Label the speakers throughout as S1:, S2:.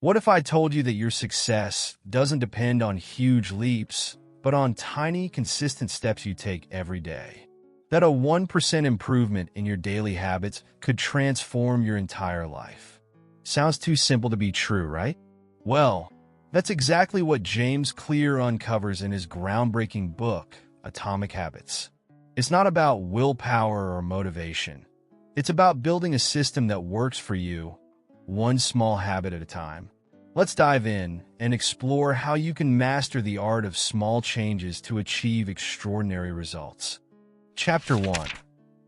S1: What if I told you that your success doesn't depend on huge leaps, but on tiny, consistent steps you take every day? That a 1% improvement in your daily habits could transform your entire life. Sounds too simple to be true, right? Well, that's exactly what James Clear uncovers in his groundbreaking book, Atomic Habits. It's not about willpower or motivation. It's about building a system that works for you, one small habit at a time. Let's dive in and explore how you can master the art of small changes to achieve extraordinary results. Chapter 1.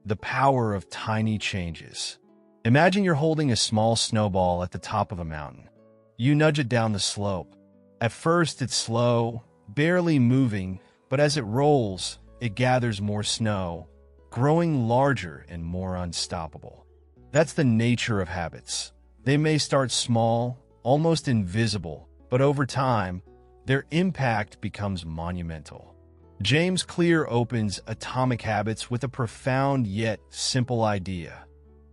S1: The Power of Tiny Changes. Imagine you're holding a small snowball at the top of a mountain. You nudge it down the slope. At first, it's slow, barely moving, but as it rolls, it gathers more snow, growing larger and more unstoppable. That's the nature of habits. They may start small, almost invisible, but over time, their impact becomes monumental. James Clear opens Atomic Habits with a profound yet simple idea: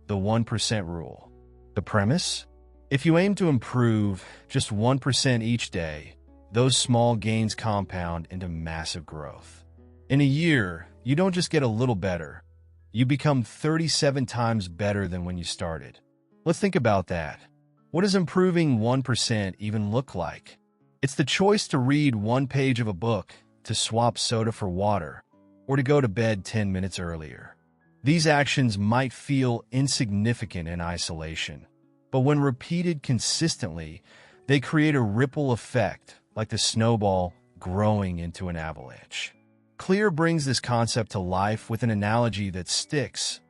S1: the 1% rule. The premise? If you aim to improve just 1% each day, those small gains compound into massive growth. In a year, you don't just get a little better, you become 37 times better than when you started. Let's think about that. What does improving 1% even look like? It's the choice to read one page of a book, to swap soda for water, or to go to bed 10 minutes earlier. These actions might feel insignificant in isolation, but when repeated consistently, they create a ripple effect, like the snowball growing into an avalanche. Clear brings this concept to life with an analogy that sticks: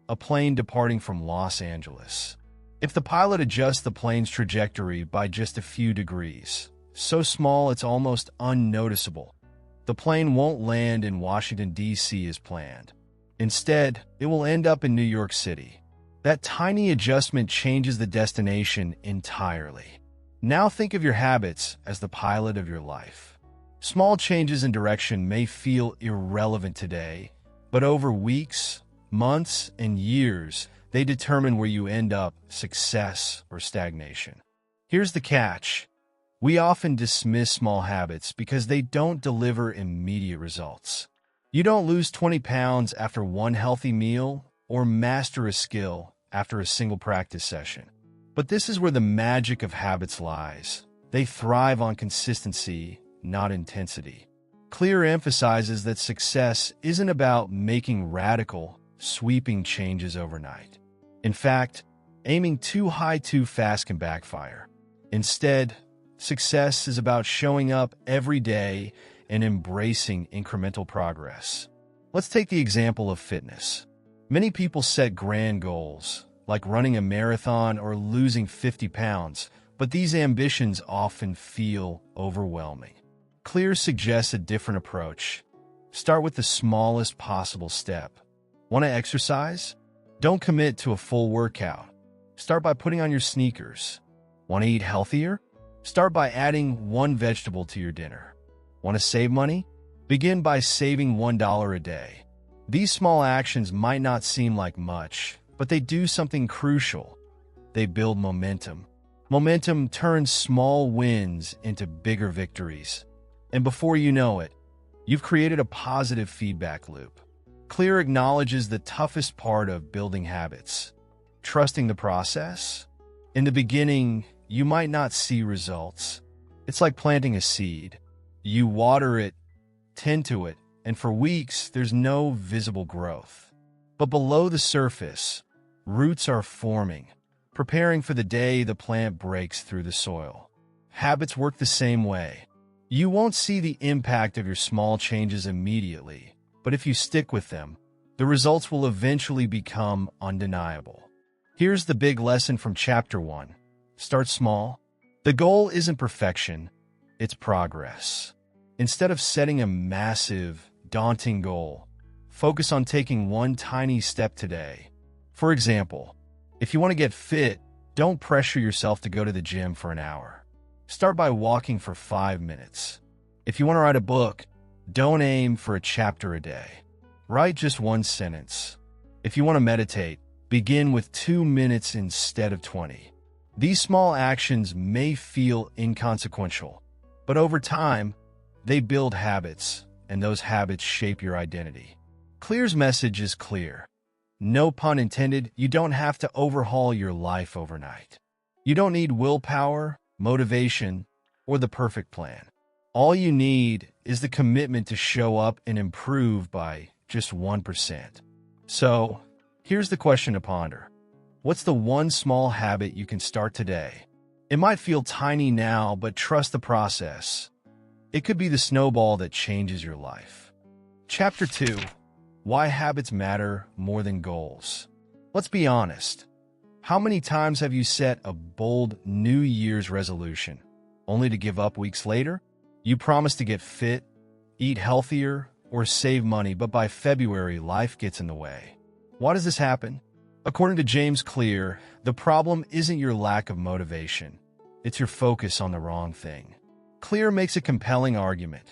S1: a plane departing from Los Angeles. If the pilot adjusts the plane's trajectory by just a few degrees, so small it's almost unnoticeable, the plane won't land in Washington, D.C. as planned. Instead, it will end up in New York City. That tiny adjustment changes the destination entirely. Now think of your habits as the pilot of your life. Small changes in direction may feel irrelevant today, but over weeks, months, and years, they determine where you end up: success or stagnation. Here's the catch. We often dismiss small habits because they don't deliver immediate results. You don't lose 20 pounds after one healthy meal or master a skill after a single practice session. But this is where the magic of habits lies. They thrive on consistency, not intensity. Clear emphasizes that success isn't about making radical, sweeping changes overnight. In fact, aiming too high too fast can backfire. Instead, success is about showing up every day and embracing incremental progress. Let's take the example of fitness. Many people set grand goals, like running a marathon or losing 50 pounds, but these ambitions often feel overwhelming. Clear suggests a different approach. Start with the smallest possible step. Want to exercise? Don't commit to a full workout. Start by putting on your sneakers. Want to eat healthier? Start by adding one vegetable to your dinner. Want to save money? Begin by saving $1 a day. These small actions might not seem like much, but they do something crucial. They build momentum. Momentum turns small wins into bigger victories. And before you know it, you've created a positive feedback loop. Clear acknowledges the toughest part of building habits: trusting the process. In the beginning, you might not see results. It's like planting a seed. You water it, tend to it, and for weeks, there's no visible growth. But below the surface, roots are forming, preparing for the day the plant breaks through the soil. Habits work the same way. You won't see the impact of your small changes immediately, but if you stick with them, the results will eventually become undeniable. Here's the big lesson from Chapter 1. Start small. The goal isn't perfection, it's progress. Instead of setting a massive, daunting goal, focus on taking one tiny step today. For example, if you want to get fit, don't pressure yourself to go to the gym for an hour. Start by walking for 5 minutes. If you want to write a book, don't aim for a chapter a day. Write just one sentence. If you want to meditate, begin with 2 minutes instead of 20. These small actions may feel inconsequential, but over time, they build habits, and those habits shape your identity. Clear's message is clear. No pun intended, you don't have to overhaul your life overnight. You don't need willpower, motivation, or the perfect plan. All you need is the commitment to show up and improve by just 1%. So, here's the question to ponder. What's the one small habit you can start today? It might feel tiny now, but trust the process. It could be the snowball that changes your life. Chapter 2. Why habits matter more than goals. Let's be honest. How many times have you set a bold New Year's resolution, only to give up weeks later? You promised to get fit, eat healthier, or save money, but by February, life gets in the way. Why does this happen? According to James Clear, the problem isn't your lack of motivation. It's your focus on the wrong thing. Clear makes a compelling argument.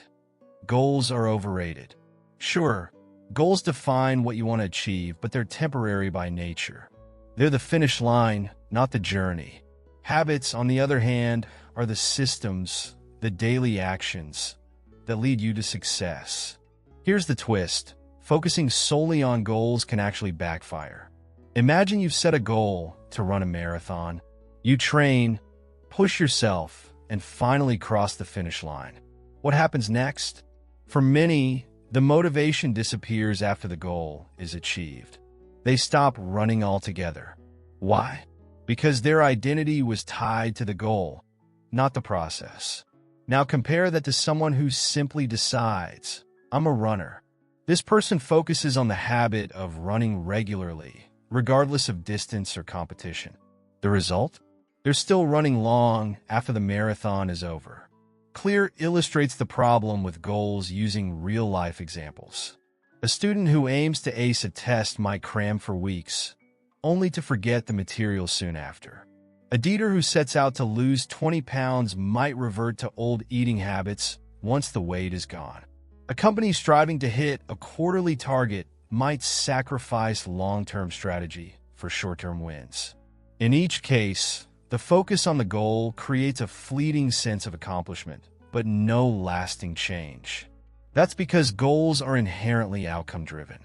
S1: Goals are overrated. Sure, goals define what you want to achieve, but they're temporary by nature. They're the finish line, not the journey. Habits, on the other hand, are the systems, the daily actions that lead you to success. Here's the twist. Focusing solely on goals can actually backfire. Imagine you've set a goal to run a marathon. You train, push yourself, and finally cross the finish line. What happens next? For many, the motivation disappears after the goal is achieved. They stop running altogether. Why? Because their identity was tied to the goal, not the process. Now compare that to someone who simply decides, I'm a runner. This person focuses on the habit of running regularly, regardless of distance or competition. The result? They're still running long after the marathon is over. Clear illustrates the problem with goals using real-life examples. A student who aims to ace a test might cram for weeks, only to forget the material soon after. A dieter who sets out to lose 20 pounds might revert to old eating habits once the weight is gone. A company striving to hit a quarterly target might sacrifice long-term strategy for short-term wins. In each case, the focus on the goal creates a fleeting sense of accomplishment, but no lasting change. That's because goals are inherently outcome-driven.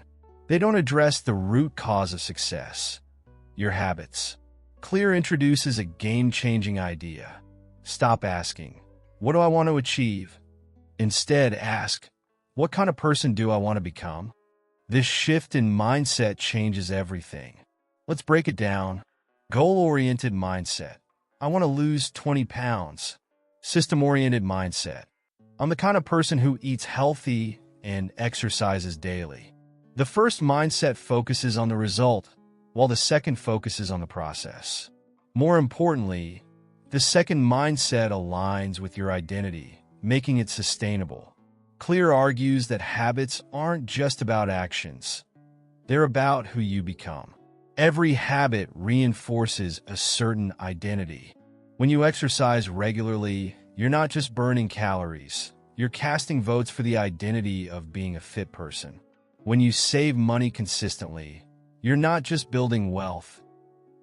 S1: They don't address the root cause of success, your habits. Clear introduces a game-changing idea. Stop asking, what do I want to achieve? Instead, ask, what kind of person do I want to become? This shift in mindset changes everything. Let's break it down. Goal-oriented mindset. I want to lose 20 pounds. System-oriented mindset. I'm the kind of person who eats healthy and exercises daily. The first mindset focuses on the result, while the second focuses on the process. More importantly, the second mindset aligns with your identity, making it sustainable. Clear argues that habits aren't just about actions. They're about who you become. Every habit reinforces a certain identity. When you exercise regularly, you're not just burning calories. You're casting votes for the identity of being a fit person. When you save money consistently, you're not just building wealth.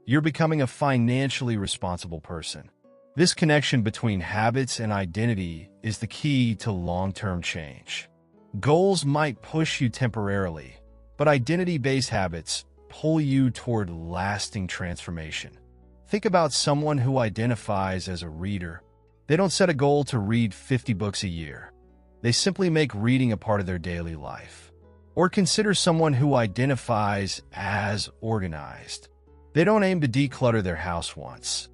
S1: You're becoming a financially responsible person. This connection between habits and identity is the key to long-term change. Goals might push you temporarily, but identity-based habits pull you toward lasting transformation. Think about someone who identifies as a reader. They don't set a goal to read 50 books a year. They simply make reading a part of their daily life. Or consider someone who identifies as organized. They don't aim to declutter their house once.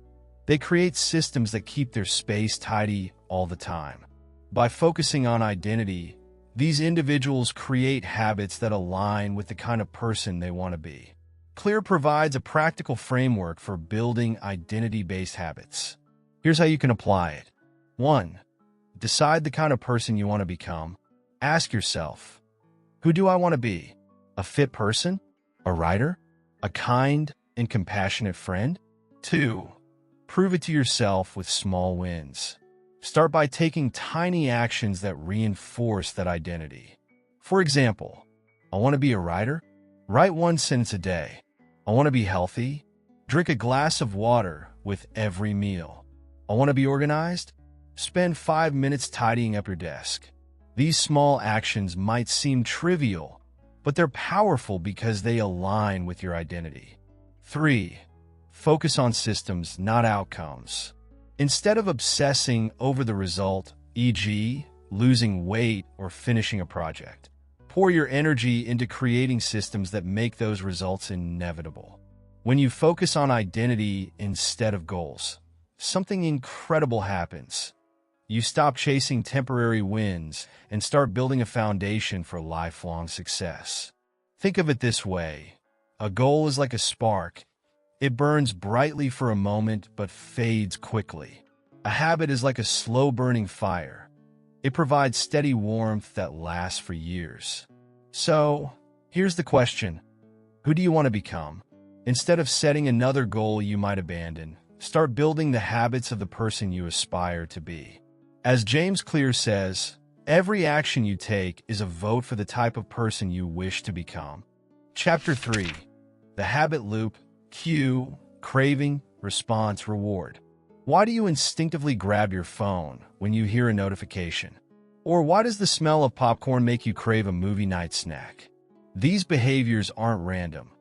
S1: They create systems that keep their space tidy all the time. By focusing on identity, these individuals create habits that align with the kind of person they want to be. Clear provides a practical framework for building identity-based habits. Here's how you can apply it. 1. Decide the kind of person you want to become. Ask yourself, who do I want to be? A fit person? A writer? A kind and compassionate friend? 2. Prove it to yourself with small wins. Start by taking tiny actions that reinforce that identity. For example, I want to be a writer? Write one sentence a day. I want to be healthy? Drink a glass of water with every meal. I want to be organized? Spend 5 minutes tidying up your desk. These small actions might seem trivial, but they're powerful because they align with your identity. 3. Focus on systems, not outcomes. Instead of obsessing over the result, e.g., losing weight or finishing a project, pour your energy into creating systems that make those results inevitable. When you focus on identity instead of goals, something incredible happens. You stop chasing temporary wins and start building a foundation for lifelong success. Think of it this way. A goal is like a spark. It burns brightly for a moment but fades quickly. A habit is like a slow-burning fire. It provides steady warmth that lasts for years. So, here's the question. Who do you want to become? Instead of setting another goal you might abandon, start building the habits of the person you aspire to be. As James Clear says, every action you take is a vote for the type of person you wish to become. Chapter 3. The Habit Loop. Cue, craving, response, reward. Why do you instinctively grab your phone when you hear a notification? Or why does the smell of popcorn make you crave a movie night snack? These behaviors aren't random.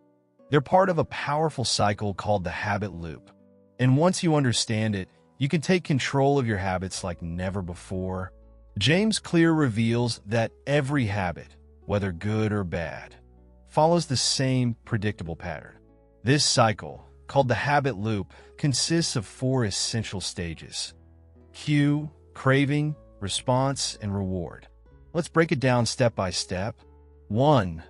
S1: They're part of a powerful cycle called the habit loop. And once you understand it, you can take control of your habits like never before. James Clear reveals that every habit, whether good or bad, follows the same predictable pattern. This cycle, called the habit loop, consists of 4 essential stages: cue, craving, response, and reward. Let's break it down step by step. 1.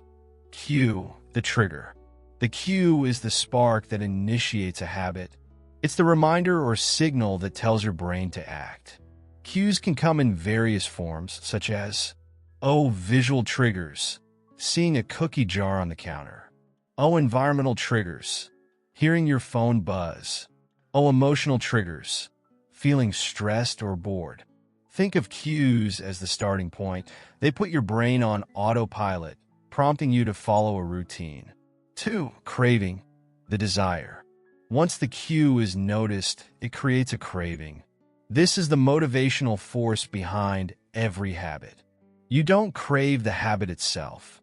S1: Cue, the trigger. The cue is the spark that initiates a habit. It's the reminder or signal that tells your brain to act. Cues can come in various forms, such as, visual triggers, seeing a cookie jar on the counter. Environmental triggers, hearing your phone buzz. Emotional triggers, feeling stressed or bored. Think of cues as the starting point. They put your brain on autopilot, prompting you to follow a routine. 2. Craving, the desire. Once the cue is noticed, it creates a craving. This is the motivational force behind every habit. You don't crave the habit itself.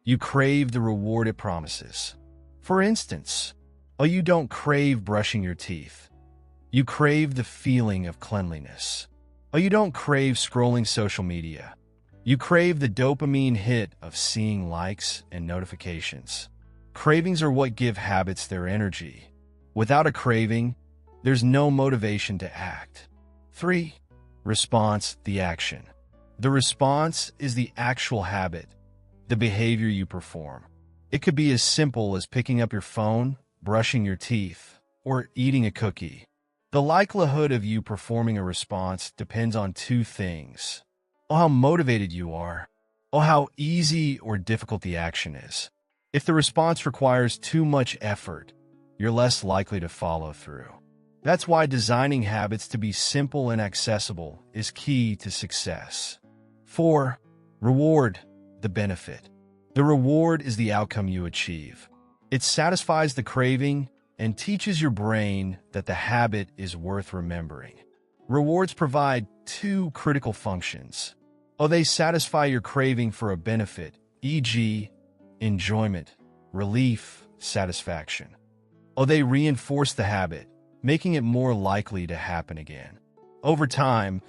S1: You crave the reward it promises. For instance, you don't crave brushing your teeth. You crave the feeling of cleanliness. You don't crave scrolling social media. You crave the dopamine hit of seeing likes and notifications. Cravings are what give habits their energy. Without a craving, there's no motivation to act. 3. Response, the action. The response is the actual habit, the behavior you perform. It could be as simple as picking up your phone, brushing your teeth, or eating a cookie. The likelihood of you performing a response depends on 2 things. How motivated you are, how easy or difficult the action is. If the response requires too much effort, you're less likely to follow through. That's why designing habits to be simple and accessible is key to success. 4. Reward, the benefit. The reward is the outcome you achieve. It satisfies the craving and teaches your brain that the habit is worth remembering. Rewards provide 2 critical functions. They satisfy your craving for a benefit, e.g., enjoyment, relief, satisfaction. They reinforce the habit, making it more likely to happen again. Over time,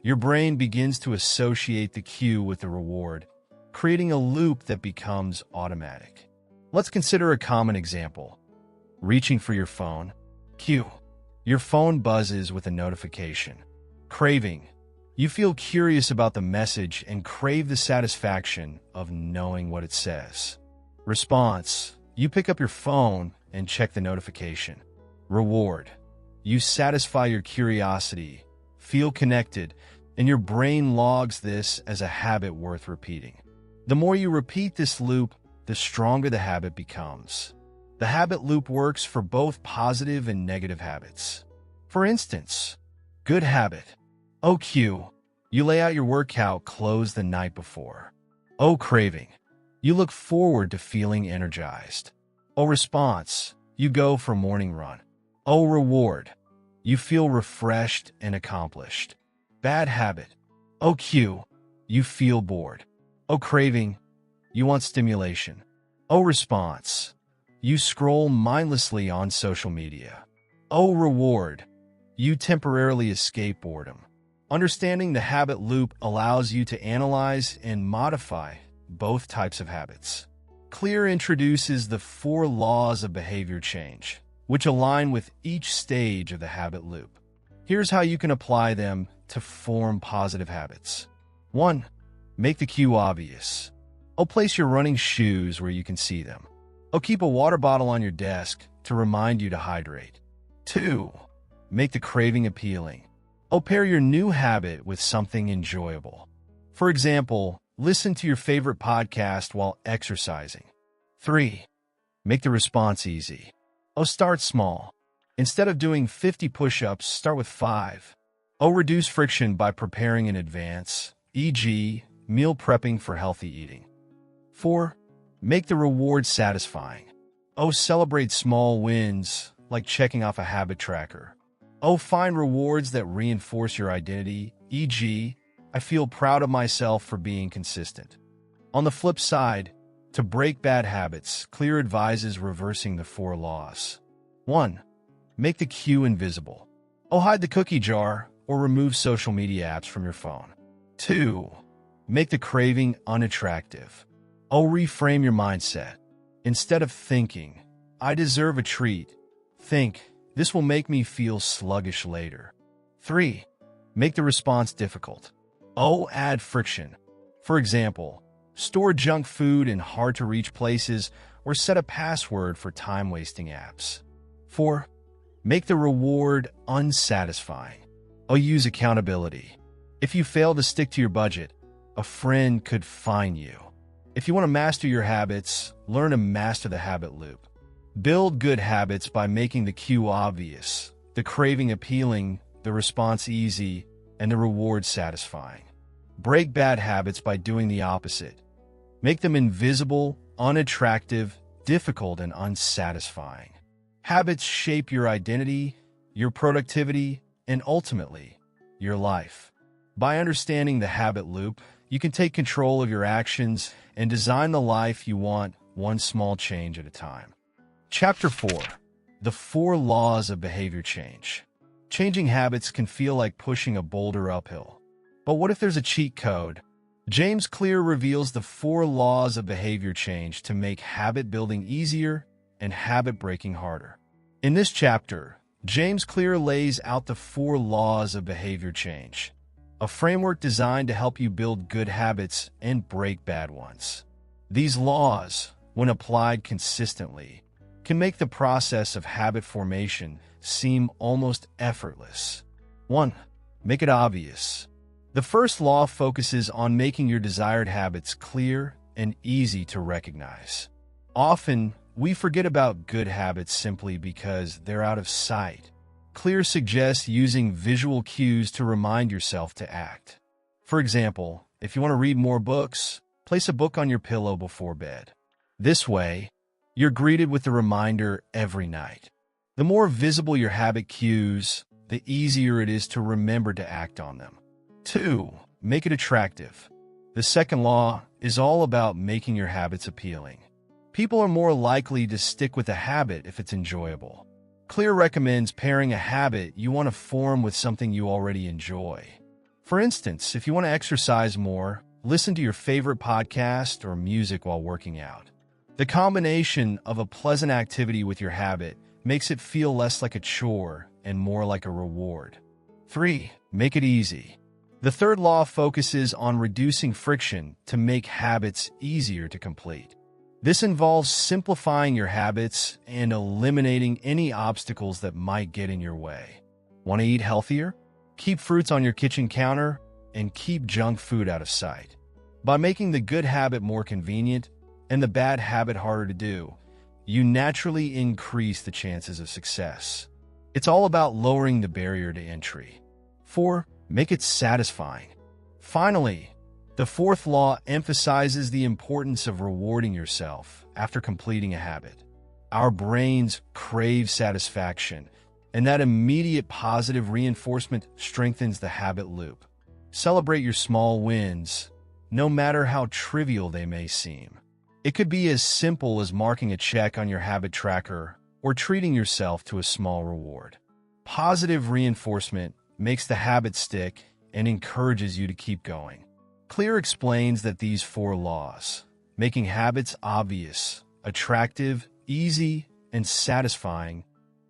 S1: your brain begins to associate the cue with the reward, creating a loop that becomes automatic. Let's consider a common example. Reaching for your phone. Cue. Your phone buzzes with a notification. Craving. You feel curious about the message and crave the satisfaction of knowing what it says. Response. You pick up your phone and check the notification. Reward. You satisfy your curiosity, feel connected, and your brain logs this as a habit worth repeating. The more you repeat this loop, the stronger the habit becomes. The habit loop works for both positive and negative habits. For instance, good habit. Cue. You lay out your workout clothes the night before. Craving. You look forward to feeling energized. Response. You go for a morning run. Reward. You feel refreshed and accomplished. Bad habit. O cue. You feel bored. O craving. You want stimulation. O response. You scroll mindlessly on social media. O reward. You temporarily escape boredom. Understanding the habit loop allows you to analyze and modify both types of habits. Clear introduces the 4 laws of behavior change, which align with each stage of the habit loop. Here's how you can apply them to form positive habits. 1. Make the cue obvious. Place your running shoes where you can see them. Keep a water bottle on your desk to remind you to hydrate. 2. Make the craving appealing. Pair your new habit with something enjoyable. For example, listen to your favorite podcast while exercising. 3. Make the response easy. Start small. Instead of doing 50 push-ups, start with 5. Reduce friction by preparing in advance, e.g., meal prepping for healthy eating. 4. Make the reward satisfying. Celebrate small wins, like checking off a habit tracker. Find rewards that reinforce your identity, e.g., I feel proud of myself for being consistent. On the flip side, to break bad habits, Clear advises reversing the 4 laws. 1. Make the cue invisible. Hide the cookie jar or remove social media apps from your phone. 2. Make the craving unattractive. Reframe your mindset. Instead of thinking, I deserve a treat, think, this will make me feel sluggish later. 3. Make the response difficult. Add friction. For example, store junk food in hard-to-reach places or set a password for time-wasting apps. 4. Make the reward unsatisfying. Use accountability. If you fail to stick to your budget, a friend could fine you. If you want to master your habits, learn to master the habit loop. Build good habits by making the cue obvious, the craving appealing, the response easy, and the reward satisfying. Break bad habits by doing the opposite. Make them invisible, unattractive, difficult, and unsatisfying. Habits shape your identity, your productivity, and ultimately, your life. By understanding the habit loop, you can take control of your actions and design the life you want, one small change at a time. Chapter 4. The 4 Laws of Behavior Change. Changing habits can feel like pushing a boulder uphill. But what if there's a cheat code? James Clear reveals the 4 laws of behavior change to make habit building easier and habit breaking harder. In this chapter, James Clear lays out the 4 laws of behavior change, a framework designed to help you build good habits and break bad ones. These laws, when applied consistently, can make the process of habit formation seem almost effortless. 1. Make it obvious. The first law focuses on making your desired habits clear and easy to recognize. Often, we forget about good habits simply because they're out of sight. Clear suggests using visual cues to remind yourself to act. For example, if you want to read more books, place a book on your pillow before bed. This way, you're greeted with the reminder every night. The more visible your habit cues, the easier it is to remember to act on them. 2. Make it attractive. The second law is all about making your habits appealing. People are more likely to stick with a habit if it's enjoyable. Clear recommends pairing a habit you want to form with something you already enjoy. For instance, if you want to exercise more, listen to your favorite podcast or music while working out. The combination of a pleasant activity with your habit makes it feel less like a chore and more like a reward. 3. Make it easy. The third law focuses on reducing friction to make habits easier to complete. This involves simplifying your habits and eliminating any obstacles that might get in your way. Want to eat healthier? Keep fruits on your kitchen counter and keep junk food out of sight. By making the good habit more convenient and the bad habit harder to do, you naturally increase the chances of success. It's all about lowering the barrier to entry. 4. Make it satisfying. Finally, the fourth law emphasizes the importance of rewarding yourself after completing a habit. Our brains crave satisfaction, and that immediate positive reinforcement strengthens the habit loop. Celebrate your small wins, no matter how trivial they may seem. It could be as simple as marking a check on your habit tracker or treating yourself to a small reward. Positive reinforcement makes the habit stick and encourages you to keep going. Clear explains that these 4 laws, making habits obvious, attractive, easy, and satisfying,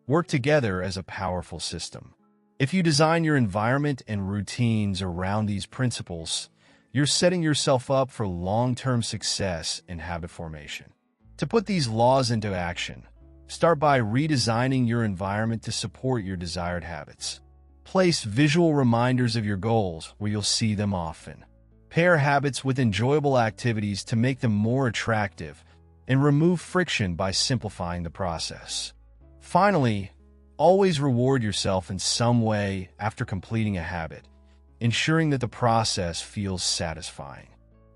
S1: work together as a powerful system. If you design your environment and routines around these principles, you're setting yourself up for long-term success in habit formation. To put these laws into action, start by redesigning your environment to support your desired habits. Place visual reminders of your goals where you'll see them often. Pair habits with enjoyable activities to make them more attractive, and remove friction by simplifying the process. Finally, always reward yourself in some way after completing a habit, ensuring that the process feels satisfying.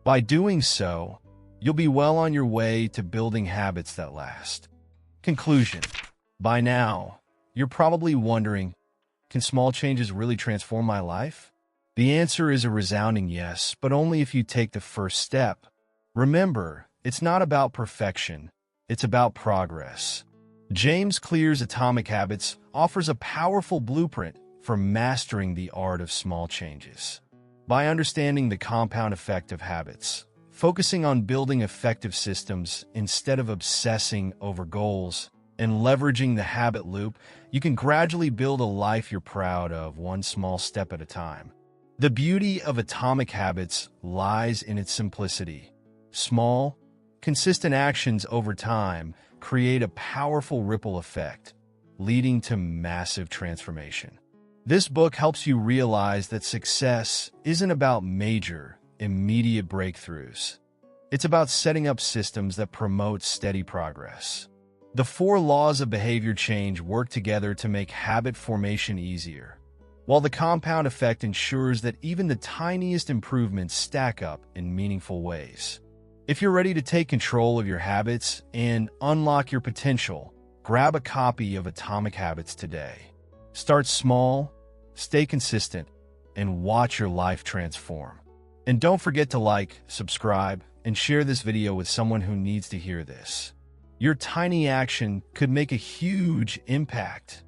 S1: By doing so, you'll be well on your way to building habits that last. Conclusion. By now, you're probably wondering, can small changes really transform my life? The answer is a resounding yes, but only if you take the first step. Remember, it's not about perfection, it's about progress. James Clear's Atomic Habits offers a powerful blueprint for mastering the art of small changes. By understanding the compound effect of habits, focusing on building effective systems instead of obsessing over goals, and leveraging the habit loop, you can gradually build a life you're proud of, one small step at a time. The beauty of Atomic Habits lies in its simplicity. Small, consistent actions over time create a powerful ripple effect, leading to massive transformation. This book helps you realize that success isn't about major, immediate breakthroughs. It's about setting up systems that promote steady progress. The 4 laws of behavior change work together to make habit formation easier, while the compound effect ensures that even the tiniest improvements stack up in meaningful ways. If you're ready to take control of your habits and unlock your potential, grab a copy of Atomic Habits today. Start small, stay consistent, and watch your life transform. And don't forget to like, subscribe, and share this video with someone who needs to hear this. Your tiny action could make a huge impact.